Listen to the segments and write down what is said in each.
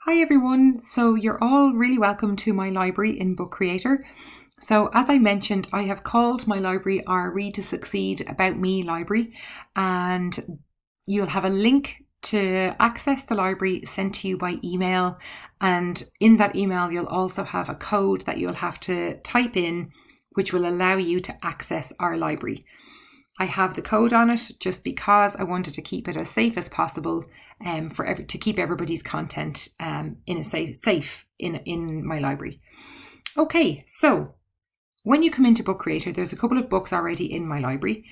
Hi everyone, so you're all really welcome to my library in Book Creator. So as I mentioned, I have called my library our Read to Succeed About Me library, and you'll have a link to access the library sent to you by email, and in that email you'll also have a code that you'll have to type in which will allow you to access our library. I have the code on it just because I wanted to keep it as safe as possible to keep everybody's content safe in my library. Okay, so when you come into Book Creator, there's a couple of books already in my library.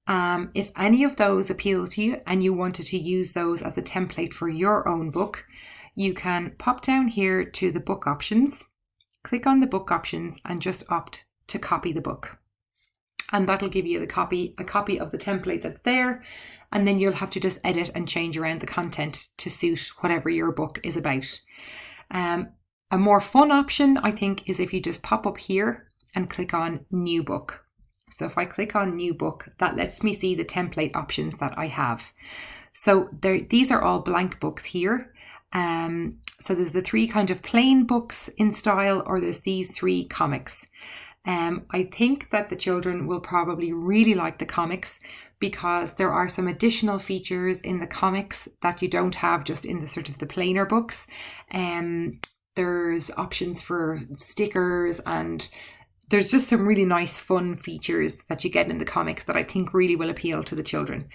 If any of those appeal to you and you wanted to use those as a template for your own book, you can pop down here to the book options, click on the book options and just opt to copy the book. And that'll give you a copy of the template that's there. And then you'll have to just edit and change around the content to suit whatever your book is about. A more fun option, I think, is if you just pop up here and click on New Book. So if I click on New Book, that lets me see the template options that I have. So these are all blank books here. So there's the three kind of plain books in style, or there's these three comics. I think that the children will probably really like the comics because there are some additional features in the comics that you don't have just in the sort of the plainer books. There's options for stickers and there's just some really nice fun features that you get in the comics that I think really will appeal to the children.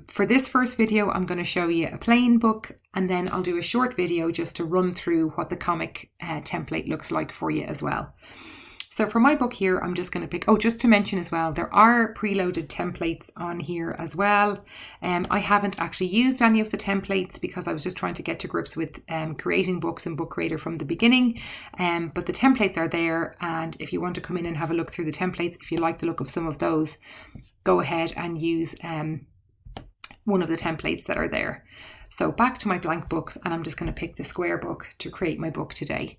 For this first video, I'm going to show you a plain book and then I'll do a short video just to run through what the comic template looks like for you as well. So for my book here, I'm just going to pick, just to mention as well, there are preloaded templates on here as well. I haven't actually used any of the templates because I was just trying to get to grips with creating books in Book Creator from the beginning. But the templates are there. And if you want to come in and have a look through the templates, if you like the look of some of those, go ahead and use one of the templates that are there. So back to my blank books, and I'm just going to pick the square book to create my book today.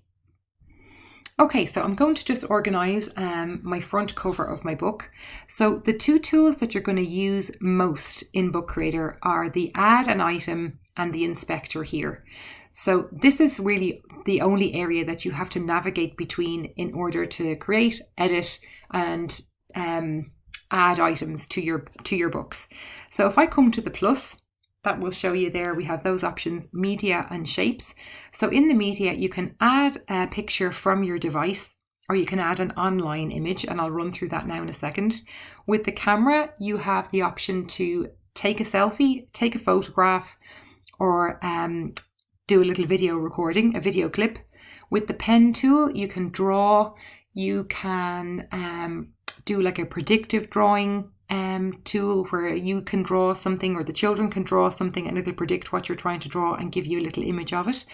Okay, so I'm going to just organize my front cover of my book. So the two tools that you're going to use most in Book Creator are the Add an Item and the Inspector here. So this is really the only area that you have to navigate between in order to create, edit, and add items to your books. So if I come to the plus, that will show you there, we have those options, media and shapes. So in the media, you can add a picture from your device, or you can add an online image, and I'll run through that now in a second. With the camera, you have the option to take a selfie, take a photograph, or do a little video recording, a video clip. With the pen tool, you can draw, you can do like a predictive drawing tool where you can draw something or the children can draw something and it'll predict what you're trying to draw and give you a little image of it.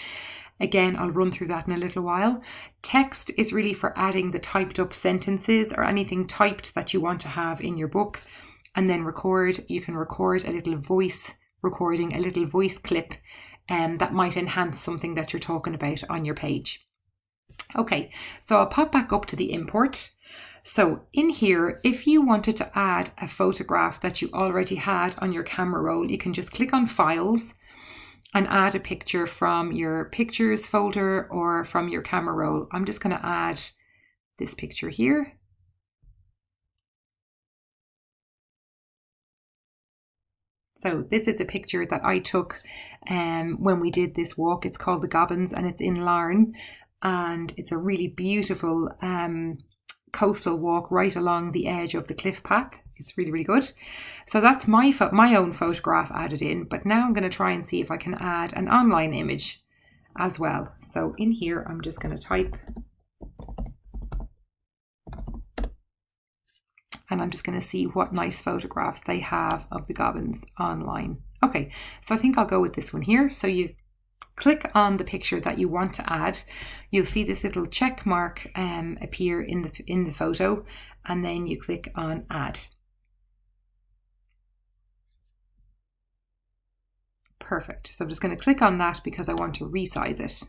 Again, I'll run through that in a little while. Text is really for adding the typed up sentences or anything typed that you want to have in your book. And then record, you can record a little voice recording, a little voice clip that might enhance something that you're talking about on your page. Okay, so I'll pop back up to the import. So in here, if you wanted to add a photograph that you already had on your camera roll, you can just click on Files and add a picture from your Pictures folder or from your camera roll. I'm just going to add this picture here. So this is a picture that I took when we did this walk. It's called the Gobbins and it's in Larne, and it's a really beautiful coastal walk right along the edge of the cliff path. It's really, really good. So that's my own photograph added in, but now I'm going to try and see if I can add an online image as well. So in here, I'm just going to type, and I'm just going to see what nice photographs they have of the Gobbins online. Okay, so I think I'll go with this one here. So you click on the picture that you want to add. You'll see this little check mark appear in the photo, and then you click on Add. Perfect. So I'm just going to click on that because I want to resize it.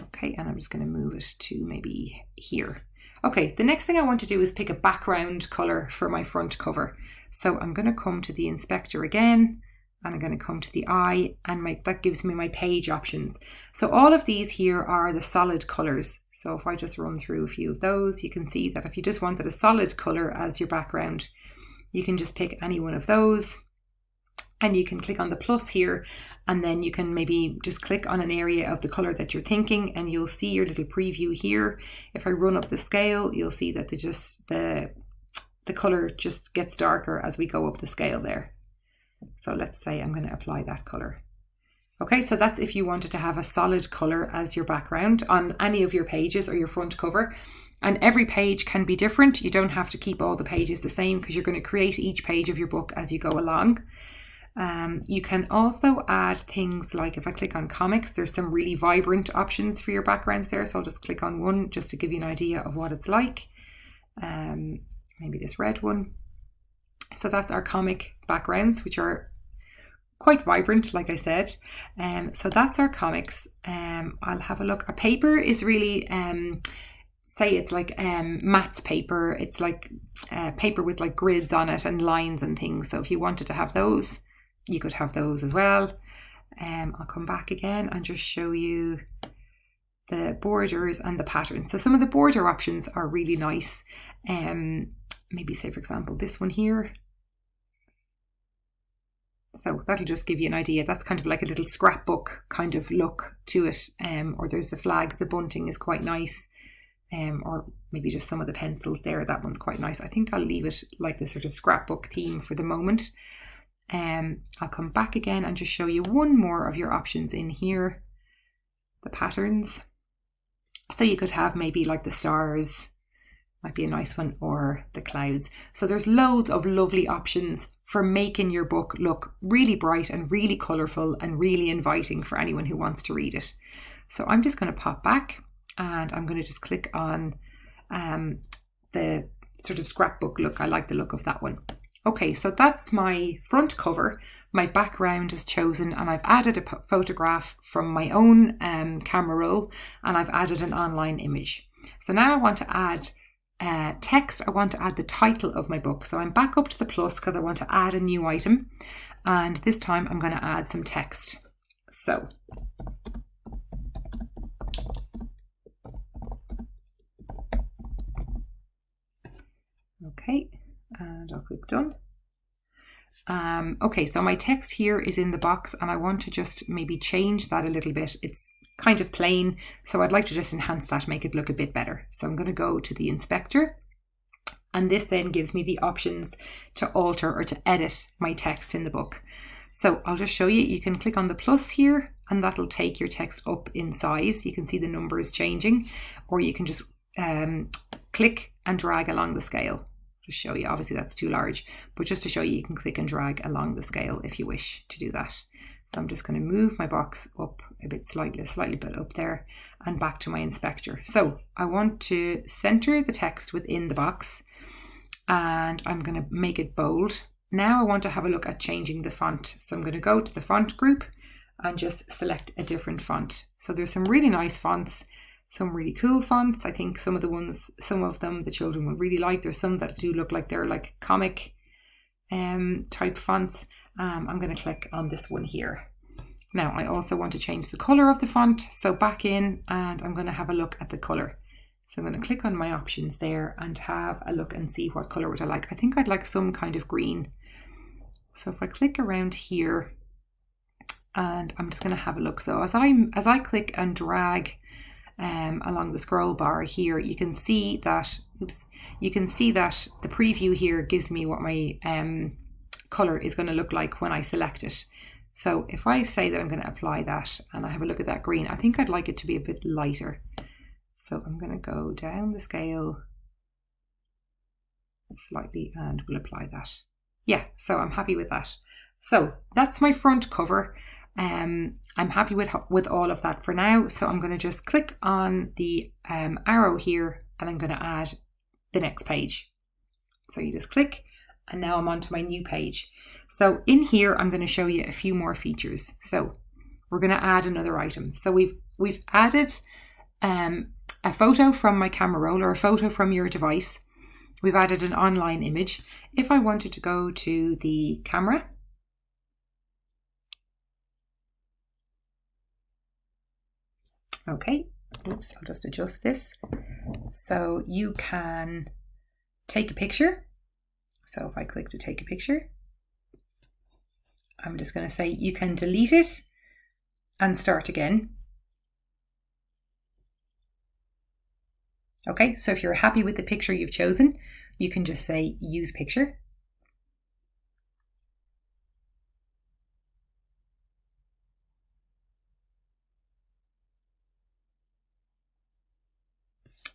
Okay, and I'm just going to move it to maybe here. Okay, the next thing I want to do is pick a background color for my front cover. So I'm going to come to the inspector again, and I'm going to come to the eye, and that gives me my page options. So all of these here are the solid colors. So if I just run through a few of those, you can see that if you just wanted a solid color as your background, you can just pick any one of those, and you can click on the plus here, and then you can maybe just click on an area of the color that you're thinking, and you'll see your little preview here. If I run up the scale, you'll see that the color just gets darker as we go up the scale there. So let's say I'm going to apply that color. Okay, so that's if you wanted to have a solid color as your background on any of your pages or your front cover. And every page can be different. You don't have to keep all the pages the same, because you're going to create each page of your book as you go along. You can also add things like, if I click on comics, there's some really vibrant options for your backgrounds there. So I'll just click on one just to give you an idea of what it's like. Maybe this red one. So that's our comic backgrounds, which are quite vibrant, like I said. So that's our comics. I'll have a look. A paper is really, say it's like Matt's paper. It's like paper with like grids on it and lines and things. So if you wanted to have those, you could have those as well. I'll come back again and just show you the borders and the patterns. So some of the border options are really nice. Maybe say, for example, this one here. So that'll just give you an idea. That's kind of like a little scrapbook kind of look to it. Or there's the flags, the bunting is quite nice. Or maybe just some of the pencils there. That one's quite nice. I think I'll leave it like the sort of scrapbook theme for the moment. I'll come back again and just show you one more of your options in here. The patterns. So you could have maybe like the stars, might be a nice one, or the clouds. So there's loads of lovely options for making your book look really bright and really colourful and really inviting for anyone who wants to read it. So I'm just going to pop back, and I'm going to just click on the sort of scrapbook look. I like the look of that one. Okay, so that's my front cover. My background is chosen, and I've added a photograph from my own camera roll, and I've added an online image. So now I want to add text. I want to add the title of my book. So I'm back up to the plus because I want to add a new item, and this time I'm going to add some text. So okay, and I'll click done. Okay, so my text here is in the box, and I want to just maybe change that a little bit. It's kind of plain, so I'd like to just enhance that, make it look a bit better. So I'm going to go to the inspector, and this then gives me the options to alter or to edit my text in the book. So I'll just show you. You can click on the plus here, and that'll take your text up in size. You can see the numbers changing, or you can just click and drag along the scale. Just show you, obviously that's too large, but just to show you, you can click and drag along the scale if you wish to do that. So I'm just going to move my box up a bit, slightly bit up there, and back to my inspector. So I want to center the text within the box, and I'm going to make it bold. Now I want to have a look at changing the font. So I'm going to go to the font group and just select a different font. So there's some really nice fonts, some really cool fonts. I think some of them the children will really like. There's some that do look like they're like comic type fonts. I'm going to click on this one here. Now I also want to change the color of the font. So back in, and I'm going to have a look at the color. So I'm going to click on my options there and have a look and see what color would I like. I think I'd like some kind of green. So if I click around here, and I'm just going to have a look. So as I click and drag along the scroll bar here, you can see that the preview here gives me what my color is going to look like when I select it. So if I say that I'm going to apply that and I have a look at that green, I think I'd like it to be a bit lighter. So I'm going to go down the scale slightly and we'll apply that. Yeah, so I'm happy with that. So that's my front cover. I'm happy with all of that for now. So I'm going to just click on the arrow here, and I'm going to add the next page. So you just click, and now I'm onto my new page. So in here, I'm going to show you a few more features. So we're going to add another item. So we've added a photo from my camera roll, or a photo from your device. We've added an online image. If I wanted to go to the camera, Okay, oops, I'll just adjust this. So you can take a picture. So if I click to take a picture, I'm just going to say you can delete it and start again. Okay, so if you're happy with the picture you've chosen, you can just say use picture.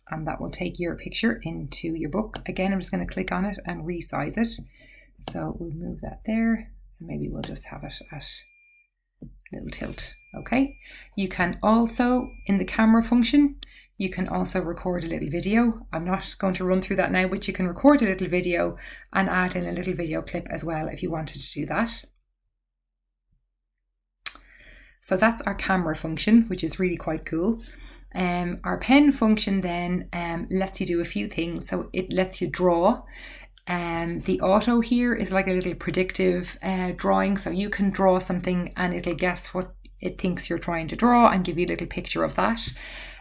And that will take your picture into your book. Again, I'm just going to click on it and resize it. So we'll move that there, and maybe we'll just have it at a little tilt. Okay, you can also, in the camera function, you can also record a little video. I'm not going to run through that now, but you can record a little video and add in a little video clip as well if you wanted to do that. So that's our camera function, which is really quite cool. Our pen function then lets you do a few things. So it lets you draw. The auto here is like a little predictive drawing. So you can draw something and it'll guess what it thinks you're trying to draw and give you a little picture of that.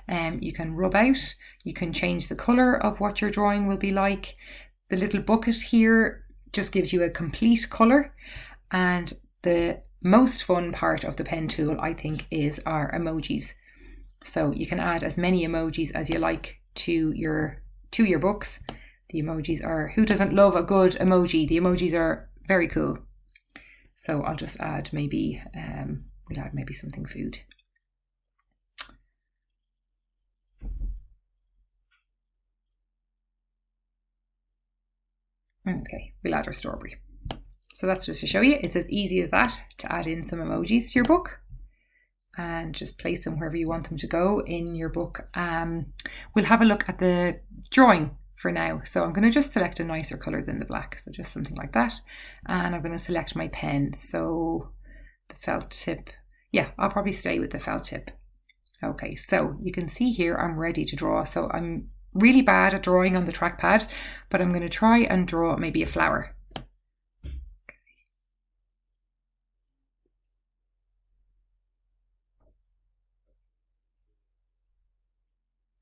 You can rub out. You can change the color of what your drawing will be like. The little bucket here just gives you a complete color. And the most fun part of the pen tool, I think, is our emojis. So you can add as many emojis as you like to your books. The emojis are, who doesn't love a good emoji? The emojis are very cool. So I'll just add maybe, we'll add maybe something food. Okay, we'll add our strawberry. So that's just to show you, it's as easy as that to add in some emojis to your book and just place them wherever you want them to go in your book. We'll have a look at the drawing for now. So I'm going to just select a nicer color than the black. So just something like that. And I'm going to select my pen. So the felt tip. Yeah, I'll probably stay with the felt tip. Okay, so you can see here I'm ready to draw. So I'm really bad at drawing on the trackpad, but I'm going to try and draw maybe a flower.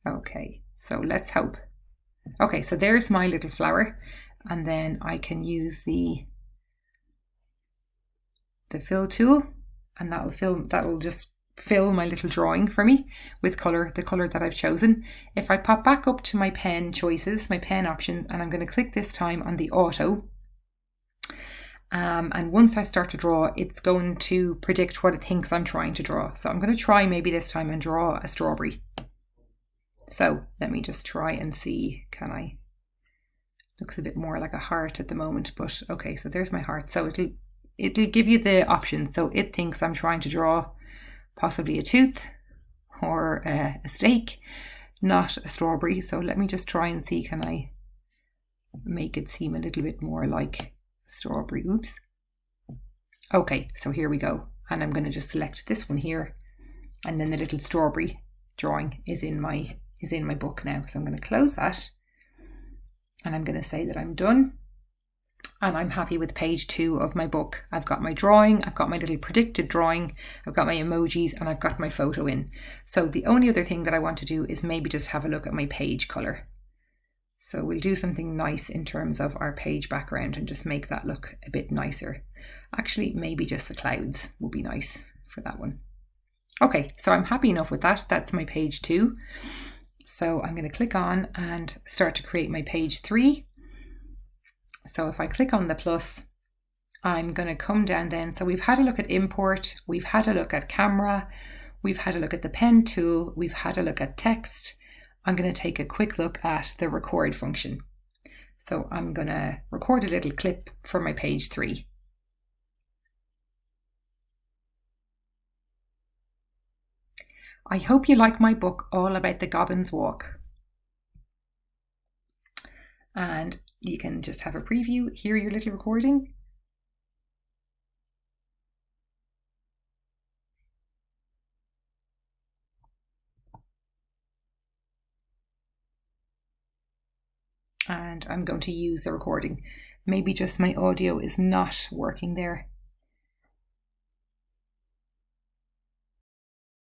Okay, so let's hope. Okay, so there's my little flower, and then I can use the fill tool, and that'll just fill my little drawing for me with color, the color that I've chosen. If I pop back up to my pen choices, my pen options, and I'm going to click this time on the auto. And once I start to draw, it's going to predict what it thinks I'm trying to draw. So I'm going to try maybe this time and draw a strawberry. So let me just try and see, can I? Looks a bit more like a heart at the moment, but okay, so there's my heart. So it'll give you the options. So it thinks I'm trying to draw possibly a tooth or a steak, not a strawberry. So let me just try and see, can I make it seem a little bit more like strawberry? Oops. Okay, so here we go. And I'm going to just select this one here. And then the little strawberry drawing is in my book now. So I'm going to close that. And I'm going to say that I'm done. And I'm happy with page 2 of my book. I've got my drawing, I've got my little predicted drawing, I've got my emojis, and I've got my photo in. So the only other thing that I want to do is maybe just have a look at my page color. So we'll do something nice in terms of our page background and just make that look a bit nicer. Actually, maybe just the clouds will be nice for that one. Okay, so I'm happy enough with that. That's my page 2. So I'm going to click on and start to create my page 3. So if I click on the plus, I'm going to come down then. So we've had a look at import, we've had a look at camera, we've had a look at the pen tool, we've had a look at text. I'm going to take a quick look at the record function. So I'm going to record a little clip for my page 3. I hope you like my book all about the Gobbins Walk. And you can just have a preview, hear your little recording. And I'm going to use the recording. Maybe just my audio is not working there.